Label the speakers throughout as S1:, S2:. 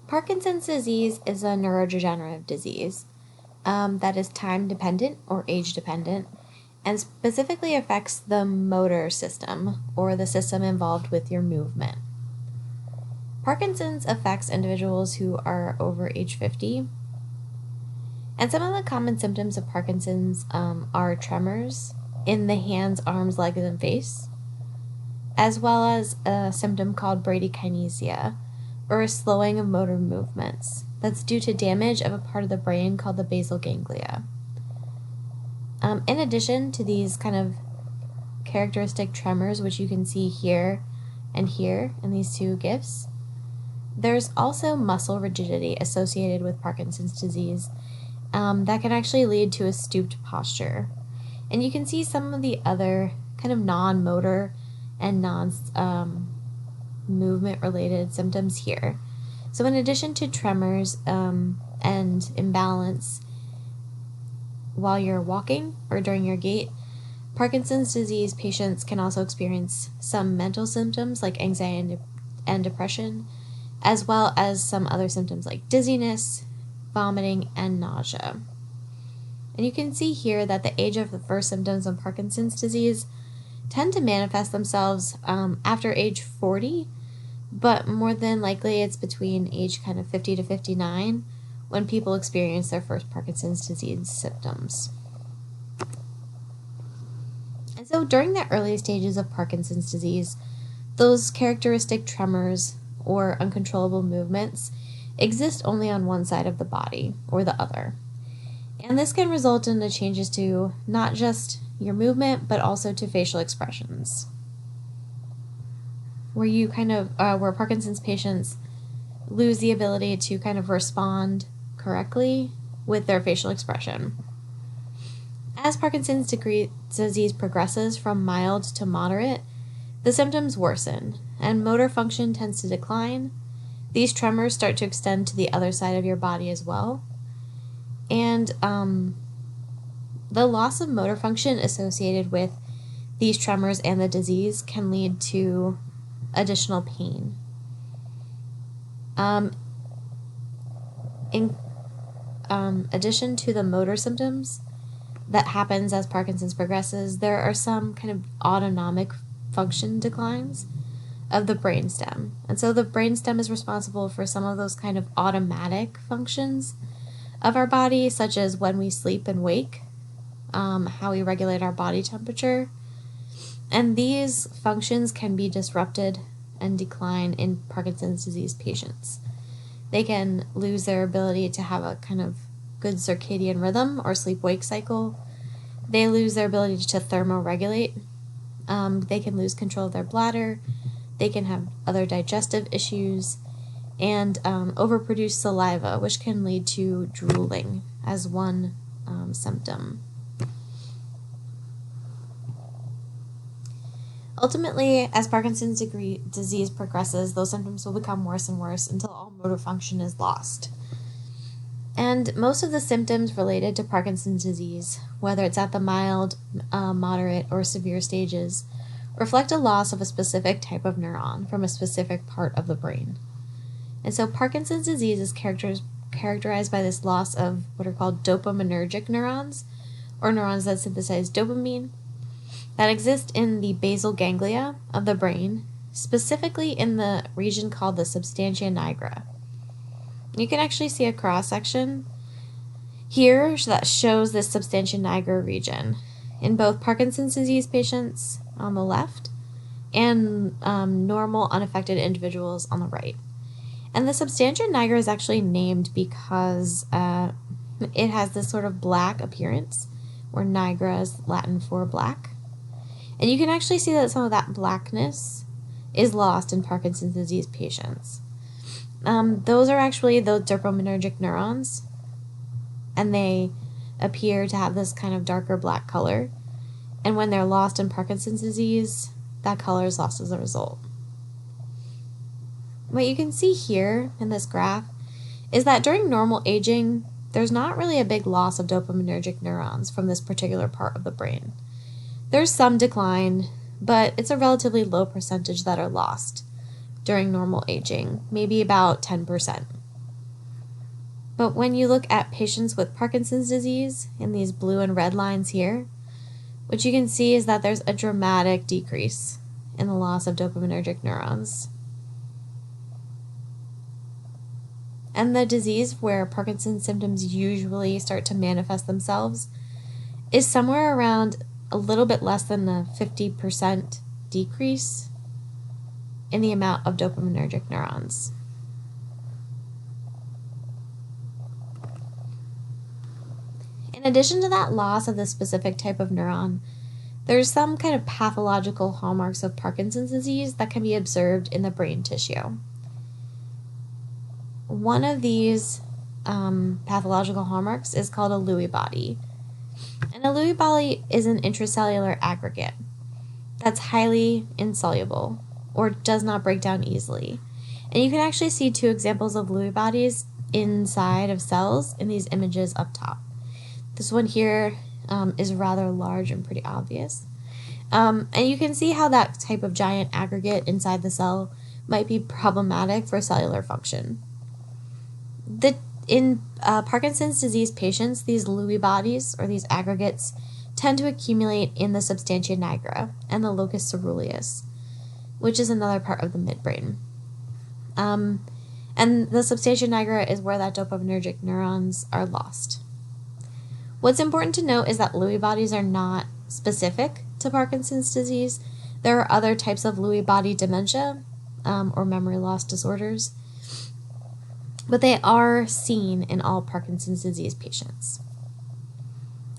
S1: Parkinson's disease is a neurodegenerative disease that is time-dependent or age-dependent and specifically affects the motor system or the system involved with your movement. Parkinson's affects individuals who are over age 50. And some of the common symptoms of Parkinson's are tremors in the hands, arms, legs, and face, as well as a symptom called bradykinesia, or a slowing of motor movements that's due to damage of a part of the brain called the basal ganglia. In addition to these kind of characteristic tremors, which you can see here and here in these two GIFs, there's also muscle rigidity associated with Parkinson's disease that can actually lead to a stooped posture. And you can see some of the other kind of non-motor and non-movement related symptoms here. So in addition to tremors and imbalance while you're walking or during your gait, Parkinson's disease patients can also experience some mental symptoms like anxiety and depression, as well as some other symptoms like dizziness, vomiting, and nausea. And you can see here that the age of the first symptoms of Parkinson's disease tend to manifest themselves after age 40, but more than likely it's between age kind of 50 to 59 when people experience their first Parkinson's disease symptoms. And so during the early stages of Parkinson's disease, those characteristic tremors or uncontrollable movements exist only on one side of the body or the other. And this can result in the changes to not just your movement, but also to facial expressions. Where Parkinson's patients lose the ability to kind of respond correctly with their facial expression. As Parkinson's disease progresses from mild to moderate, the symptoms worsen and motor function tends to decline. These tremors start to extend to the other side of your body as well. And the loss of motor function associated with these tremors and the disease can lead to additional pain. In addition to the motor symptoms that happens as Parkinson's progresses, there are some kind of autonomic function declines of the brainstem. And so the brainstem is responsible for some of those kind of automatic functions of our body, such as when we sleep and wake, how we regulate our body temperature. And these functions can be disrupted and decline in Parkinson's disease patients. They can lose their ability to have a kind of good circadian rhythm or sleep-wake cycle. They lose their ability to thermoregulate. They can lose control of their bladder. They can have other digestive issues and overproduce saliva, which can lead to drooling as one symptom. Ultimately, as Parkinson's disease progresses, those symptoms will become worse and worse until all motor function is lost. And most of the symptoms related to Parkinson's disease, whether it's at the mild, moderate, or severe stages, reflect a loss of a specific type of neuron from a specific part of the brain. And so Parkinson's disease is characterized by this loss of what are called dopaminergic neurons, or neurons that synthesize dopamine, that exist in the basal ganglia of the brain, specifically in the region called the substantia nigra. You can actually see a cross-section here that shows this substantia nigra region in both Parkinson's disease patients on the left and normal unaffected individuals on the right. And the substantia nigra is actually named because it has this sort of black appearance, where nigra is Latin for black. And you can actually see that some of that blackness is lost in Parkinson's disease patients. Those are actually the dopaminergic neurons, and they appear to have this kind of darker black color. And when they're lost in Parkinson's disease, that color is lost as a result. What you can see here in this graph is that during normal aging, there's not really a big loss of dopaminergic neurons from this particular part of the brain. There's some decline, but it's a relatively low percentage that are lost during normal aging, maybe about 10%. But when you look at patients with Parkinson's disease, in these blue and red lines here, what you can see is that there's a dramatic decrease in the loss of dopaminergic neurons. And the disease where Parkinson's symptoms usually start to manifest themselves is somewhere around a little bit less than a 50% decrease in the amount of dopaminergic neurons. In addition to that loss of the specific type of neuron, there's some kind of pathological hallmarks of Parkinson's disease that can be observed in the brain tissue. One of these pathological hallmarks is called a Lewy body. And a Lewy body is an intracellular aggregate that's highly insoluble or does not break down easily. And you can actually see two examples of Lewy bodies inside of cells in these images up top. This one here is rather large and pretty obvious. And you can see how that type of giant aggregate inside the cell might be problematic for cellular function. In Parkinson's disease patients, these Lewy bodies, or these aggregates, tend to accumulate in the substantia nigra and the locus ceruleus, which is another part of the midbrain. And the substantia nigra is where that dopaminergic neurons are lost. What's important to note is that Lewy bodies are not specific to Parkinson's disease. There are other types of Lewy body dementia or memory loss disorders, but they are seen in all Parkinson's disease patients.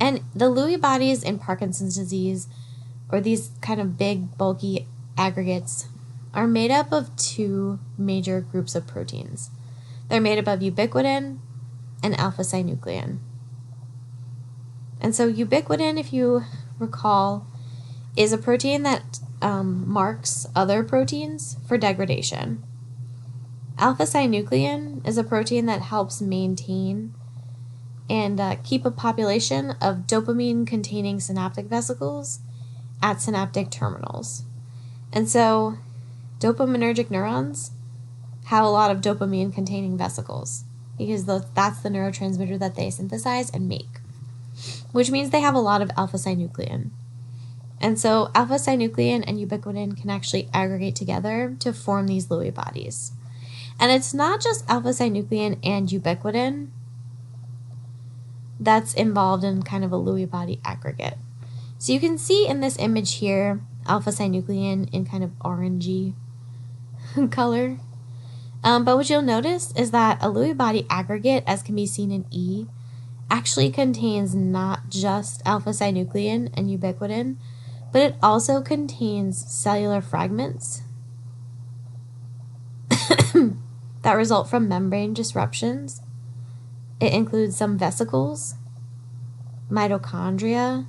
S1: And the Lewy bodies in Parkinson's disease, or these kind of big, bulky aggregates, are made up of two major groups of proteins. They're made up of ubiquitin and alpha-synuclein. And so ubiquitin, if you recall, is a protein that marks other proteins for degradation. Alpha-synuclein is a protein that helps maintain and keep a population of dopamine-containing synaptic vesicles at synaptic terminals. And so dopaminergic neurons have a lot of dopamine-containing vesicles because that's the neurotransmitter that they synthesize and make, which means they have a lot of alpha-synuclein. And so alpha-synuclein and ubiquitin can actually aggregate together to form these Lewy bodies. And it's not just alpha-synuclein and ubiquitin that's involved in kind of a Lewy body aggregate. So you can see in this image here, alpha-synuclein in kind of orangey color. But what you'll notice is that a Lewy body aggregate, as can be seen in E, actually contains not just alpha-synuclein and ubiquitin, but it also contains cellular fragments that result from membrane disruptions. It includes some vesicles, mitochondria,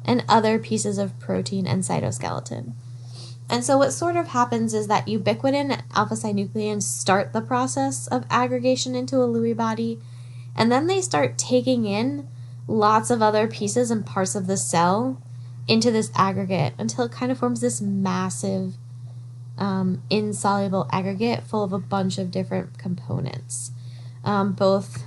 S1: and other pieces of protein and cytoskeleton. And so what sort of happens is that ubiquitin and alpha-synuclein start the process of aggregation into a Lewy body, and then they start taking in lots of other pieces and parts of the cell into this aggregate until it kind of forms this massive insoluble aggregate full of a bunch of different components, both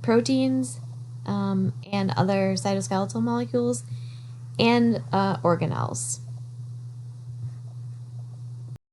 S1: proteins and other cytoskeletal molecules and organelles.